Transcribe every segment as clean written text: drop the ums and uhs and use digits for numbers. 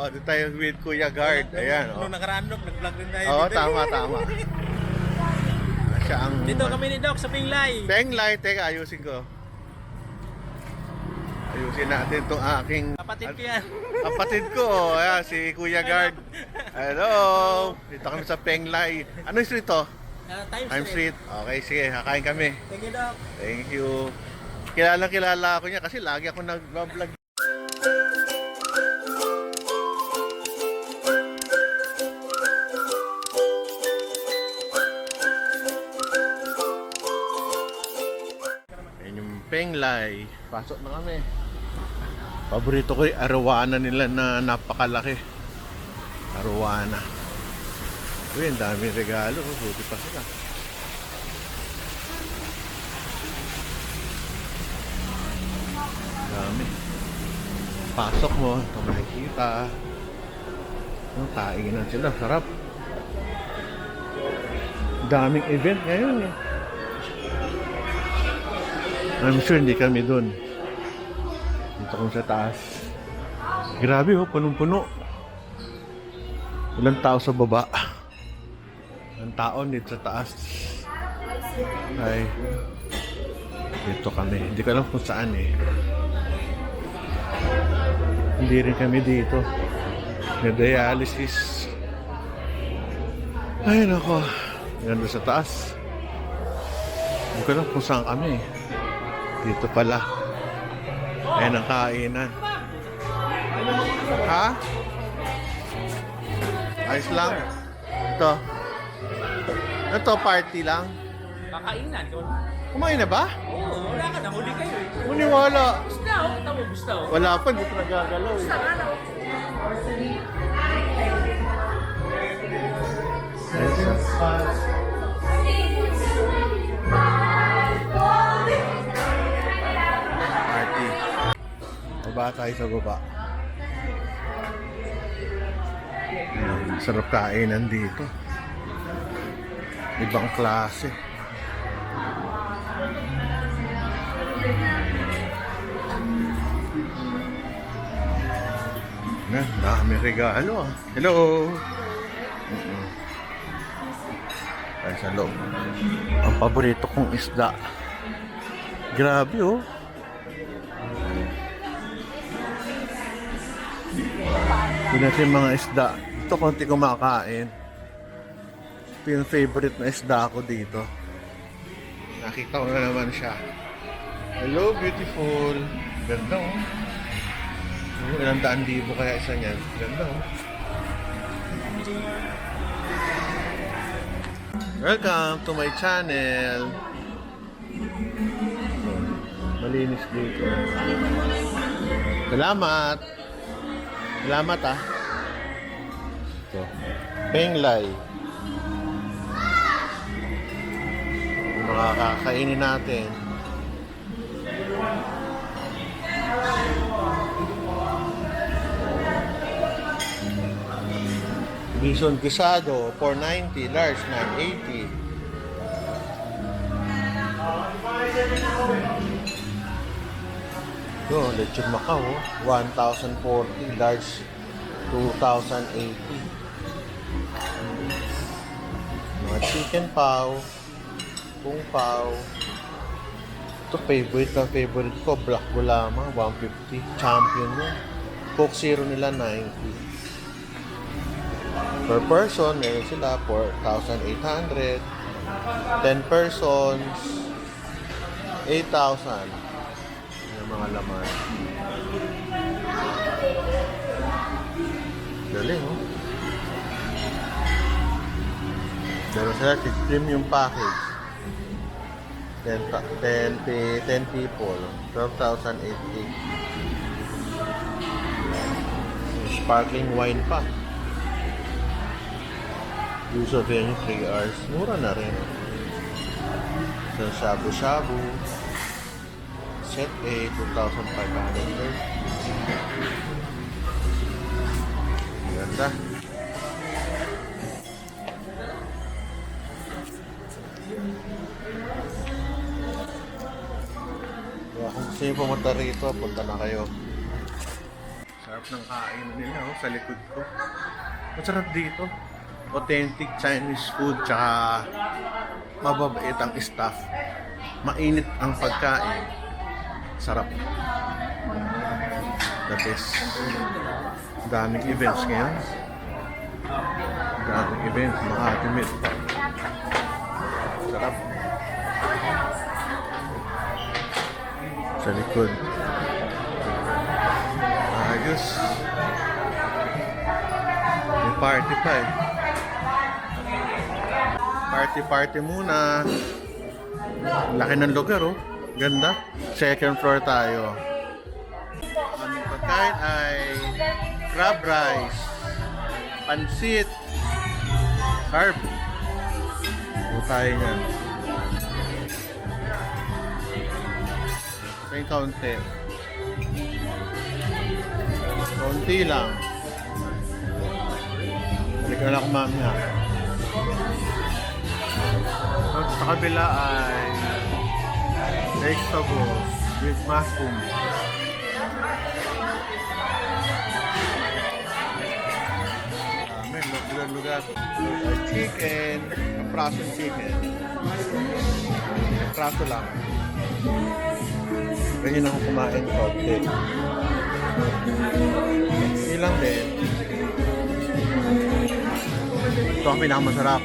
Dito tayo with Kuya Guard. Ayan, Nung nakaraan, nag-vlog din tayo. Oo, dito. tama. Siya ang... Dito kami ni Doc sa Pinglay. Penglay, teka, ayusin ko. Ayusin natin itong aking... Kapatid ko yan. Kapatid ko, ayan, si Kuya Guard. Hello! Dito kami sa Penglay. Ano yung street to? Time Street. Okay, sige, kakain kami. Thank you, Doc. Thank you. Kilala ako niya kasi lagi ako nag-vlog. Ayan yung Penglay. Pasok na kami. Paborito ko yung arawana nila na napakalaki. Arawana. Uy, ang daming regalo. Buti pa sila. Dami. Pasok mo, ito makikita. Kainan sila, sarap. Daming event ngayon eh. I'm sure hindi kami dun. Dito kami sa taas. Grabe oh, punong-puno. Walang tao sa baba. Ang taon dito sa taas. Ay, dito kami. Hindi ko alam kung saan eh. Hindi rin kami dito. Na-dialysis. Ay, nako. Ganda sa taas. Hindi ko alam kung saan kami. Dito pala. Ayan ang kainan. Ha? Ayos lang. Ito. Ito, party lang. Kakainan. Kumain na ba? Oo, wala ka na. Huli kayo eh. Maniwala. Gusto oh. Tama, gusto oh. Wala pa, dito nagagalaw eh. Party. Baba tayo sa baba. Sarap kainan dito. Ibang klase. Na, dami regalo ah. Hello! Ay, sa loob. Ang paborito kong isda. Grabe oh. Ito natin mga isda. Ito konti kumakain. Ito yung favorite na isda ko dito. Nakita ko na naman siya. Hello, beautiful. Ganda oh. Ilang daan libo kaya isa niyan. Ganda oh. Welcome to my channel. Malinis dito. Salamat. Salamat ah. Ito. Penglay. Mga kakainin natin. Bison Guisado, 490, large, 980. Ito, lechon Macau, 1,040, large, 2,080. Mga chicken pao, kung pao. Ito, favorite na favorite ko, Black Gulama, 150, champion yun. Coke Zero nila, 90. Per person, meron sila 4,800. 10 persons, 8,000. Yung mga laman. Galing, oh. Meron sila premium package. 10 people, 12,080. Sparkling wine pa. Use of venue 3 hours. Mura na rin. So, shabu-shabu. Set A, 2,500. Ganda. Kung gusto nyo pumunta rito, punta na kayo. Sarap ng kain nila sa likod ko. Masarap dito. Authentic Chinese food, tsaka mababait ang staff. Mainit ang pagkain. Sarap. The best. Daming events ngayon. Daming events. Makati Met. Sarap. Sa likod. Ayos. May party pa eh. Party muna. Laki ng lugar oh. Ganda. Second floor tayo. Ang pagkain ay crab rice, pansit, carb. Ito tayo niyan. May kaunti. Kaunti lang. Balik na ako mamaya. At sa kabila ay vegetables with mushroom. May lugar-lugar. Chicken, frozen chicken. Praso lang. Ganyan ako kumain konti. Ilang din. Ito ang pinakamasarap.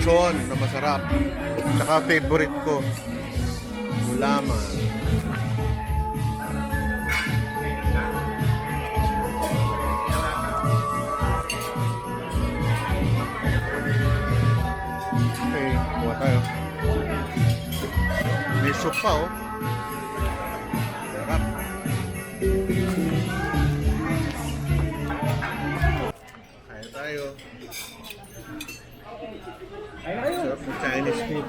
Lechon na masarap. Tsaka favorite ko. Gulaman. Okay, kuha tayo. May soup pa oh. Sarap. Kaya tayo. Sarap ng Chinese food.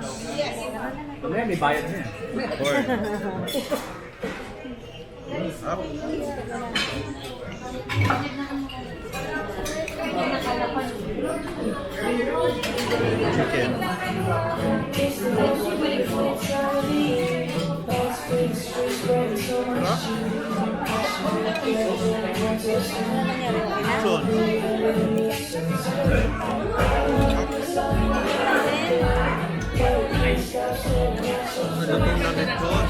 Mamaya may bayad na yan. Corn. Up. Chicken. Sarap. Lechon. Nalutong na lechon.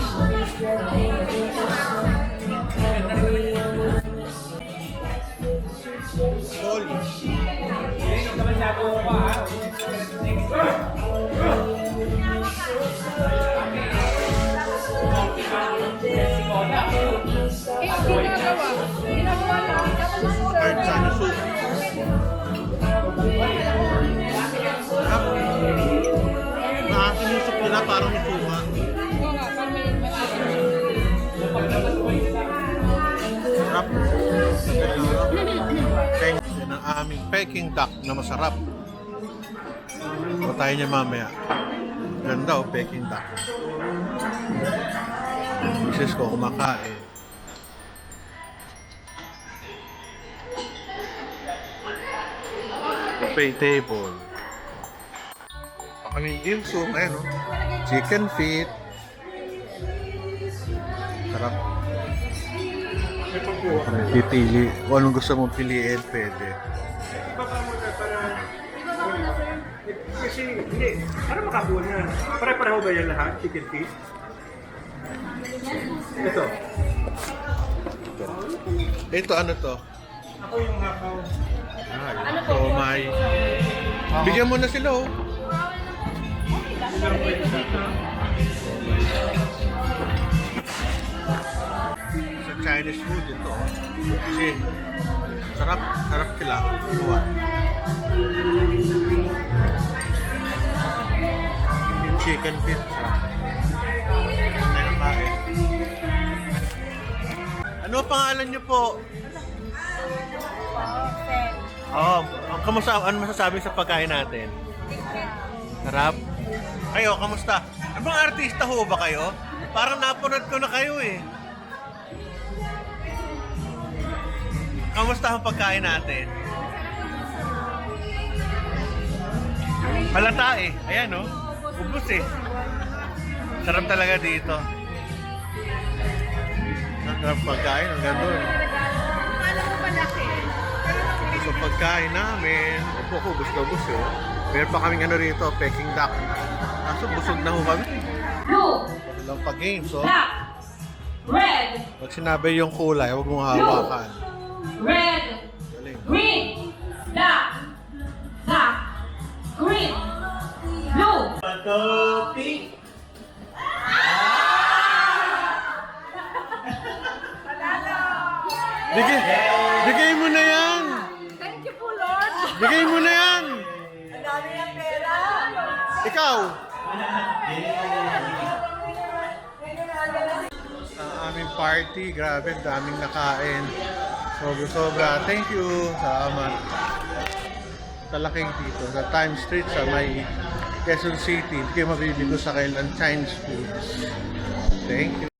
Solid. Kahit sana soup. Sarap. Maasin yung soup nila parang isuka. Sarap. Thank you ng aming Peking duck na masarap. Tayo niya mamaya. Ganda o Peking duck. Misis ko kumakain. Buffet table. Kaming dimsum, ayan o. Chicken feet. Sarap. Pipili. Kung anong gusto mong piliin, pwede. Kasi, hindi. Para makakuha na. Pare-pareho ba yan lahat? Chicken feet? Ito. Ito ano to? Ako yung hakaw. Ay, so may... Bigyan mo na sila oh. Sa Chinese food ito oh. Kasi sarap sila. Kuha. Yung chicken feet. Ano pangalan niyo po? Oh, kamusta? Ano masasabi sa pagkain natin? Sarap. Kayo, kamusta? Ano bang artista ho ba kayo? Parang napunod ko na kayo eh. Kamusta ang pagkain natin? Halata eh. Ayan oh. Ubus eh. Sarap talaga dito. Ang pagkain, ang gano'n. Akala mo malaki. Pero So pagkain namin, upo ko, busog na busog. Meron pa kaming ano rito, Peking duck. Kaso busog na ho kami. Blue, Walang pa-game, so black, red, pag sinabi yung kulay, huwag mong hawakan. red, Galing. green, black, black, green, blue. Bigay, bigay mo na yan! thank you po, Lord. Bigay mo na yan! Ang dami ng pera. Ikaw! Ang aming party, grabe, ang daming nakain. Sobra-sobra. Thank you. Salamat. Talaking dito, sa Times Street, sa may Quezon City. Hindi kayo mabibigo sa kailan Chinese foods. Thank you.